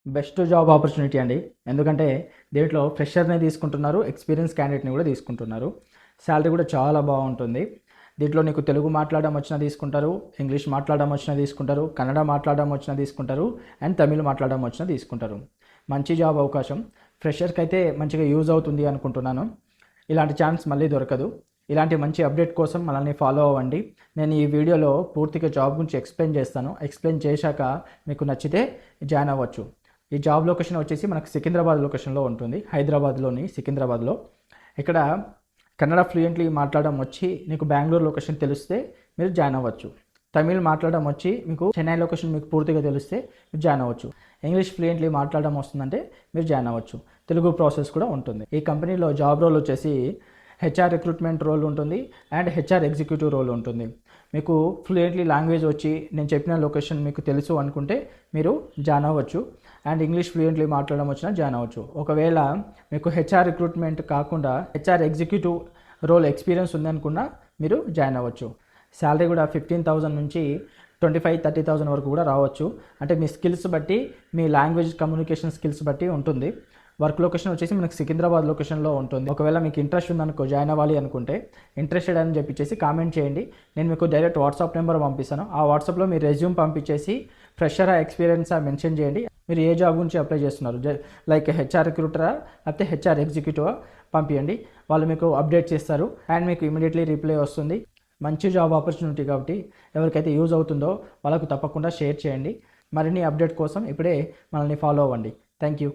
Best job opportunity అండి. ఎందుకంటే దీంట్లో ఫ్రెషర్‌ని తీసుకుంటున్నారు, ఎక్స్‌పీరియన్స్ క్యాండిడేట్‌ని కూడా తీసుకుంటున్నారు. సాలరీ కూడా చాలా బాగుంటుంది. దీంట్లో నీకు తెలుగు మాట్లాడడం వచ్చినా తీసుకుంటారు, ఇంగ్లీష్ మాట్లాడడం వచ్చినా తీసుకుంటారు, కన్నడ మాట్లాడడం వచ్చినా తీసుకుంటారు, అండ్ తమిళ్ మాట్లాడడం వచ్చినా తీసుకుంటారు. మంచి జాబ్ అవకాశం. ఫ్రెషర్స్‌కి అయితే మంచిగా యూజ్ అవుతుంది అనుకుంటున్నాను. ఇలాంటి ఛాన్స్ మళ్ళీ దొరకదు. ఇలాంటి మంచి అప్డేట్ కోసం మనల్ని ఫాలో అవ్వండి. నేను ఈ వీడియోలో పూర్తిగా జాబ్ గురించి ఎక్స్‌ప్లెయిన్ చేస్తాను. ఎక్స్‌ప్లెయిన్ చేశాక మీకు నచ్చితే జాయిన్ అవ్వచ్చు. ఈ జాబ్ లొకేషన్ వచ్చేసి మనకు సికింద్రాబాద్ లొకేషన్లో ఉంటుంది. హైదరాబాద్లోని సికింద్రాబాద్లో. ఇక్కడ కన్నడ ఫ్లూయెంట్లీ మాట్లాడడం వచ్చి నీకు బెంగళూరు లొకేషన్ తెలిస్తే మీరు జాయిన్ అవ్వచ్చు. తమిళ్ మాట్లాడడం వచ్చి మీకు చెన్నై లొకేషన్ మీకు పూర్తిగా తెలిస్తే మీరు జాయిన్ అవ్వచ్చు. ఇంగ్లీష్ ఫ్లూయెంట్లీ మాట్లాడడం వస్తుందంటే మీరు జాయిన్ అవ్వచ్చు. తెలుగు ప్రాసెస్ కూడా ఉంటుంది. ఈ కంపెనీలో జాబ్ రోల్ వచ్చేసి హెచ్ఆర్ రిక్రూట్మెంట్ రోల్ ఉంటుంది అండ్ హెచ్ఆర్ ఎగ్జిక్యూటివ్ రోల్ ఉంటుంది. మీకు ఫ్లూయెంట్లీ లాంగ్వేజ్ వచ్చి నేను చెప్పిన లొకేషన్ మీకు తెలుసు అనుకుంటే మీరు జాయిన్ అవ్వచ్చు. అండ్ ఇంగ్లీష్ ఫ్లూయెంట్లీ మాట్లాడడం వచ్చినా జాయిన్ అవ్వచ్చు. ఒకవేళ మీకు హెచ్ఆర్ రిక్రూట్మెంట్ కాకుండా హెచ్ఆర్ ఎగ్జిక్యూటివ్ రోల్ ఎక్స్పీరియన్స్ ఉందనుకున్నా మీరు జాయిన్ అవ్వచ్చు. శాలరీ కూడా 15,000 నుంచి 25,000-30,000 వరకు కూడా రావచ్చు. అంటే మీ స్కిల్స్ బట్టి, మీ లాంగ్వేజ్ కమ్యూనికేషన్ స్కిల్స్ బట్టి ఉంటుంది. వర్క్ లొకేషన్ వచ్చేసి మనకు సికింద్రాబాద్ లొకేషన్లో ఉంటుంది. ఒకవేళ మీకు ఇంట్రెస్ట్ ఉందనుకో, జాయిన్ అవ్వాలి అనుకుంటే ఇంట్రెస్టెడ్ అని చెప్పేసి కామెంట్ చేయండి. నేను మీకు డైరెక్ట్ వాట్సాప్ నెంబర్ పంపిస్తాను. ఆ వాట్సాప్లో మీ రెజ్యూమ్ పంపించేసి ఫ్రెషరా ఎక్స్పీరియన్సా మెన్షన్ చేయండి. మీరు ఏ జాబ్ గురించి అప్లై చేస్తున్నారు, లైక్ హెచ్ఆర్ రిక్రూటరా లేకపోతే హెచ్ఆర్ ఎగ్జిక్యూటివా పంపించండి. వాళ్ళు మీకు అప్డేట్ చేస్తారు అండ్ మీకు ఇమీడియట్లీ రిప్లై వస్తుంది. మంచి జాబ్ ఆపర్చునిటీ కాబట్టి ఎవరికైతే యూజ్ అవుతుందో వాళ్ళకు తప్పకుండా షేర్ చేయండి. మరిన్ని అప్డేట్ కోసం ఇప్పుడే మనల్ని ఫాలో అవ్వండి. Thank you.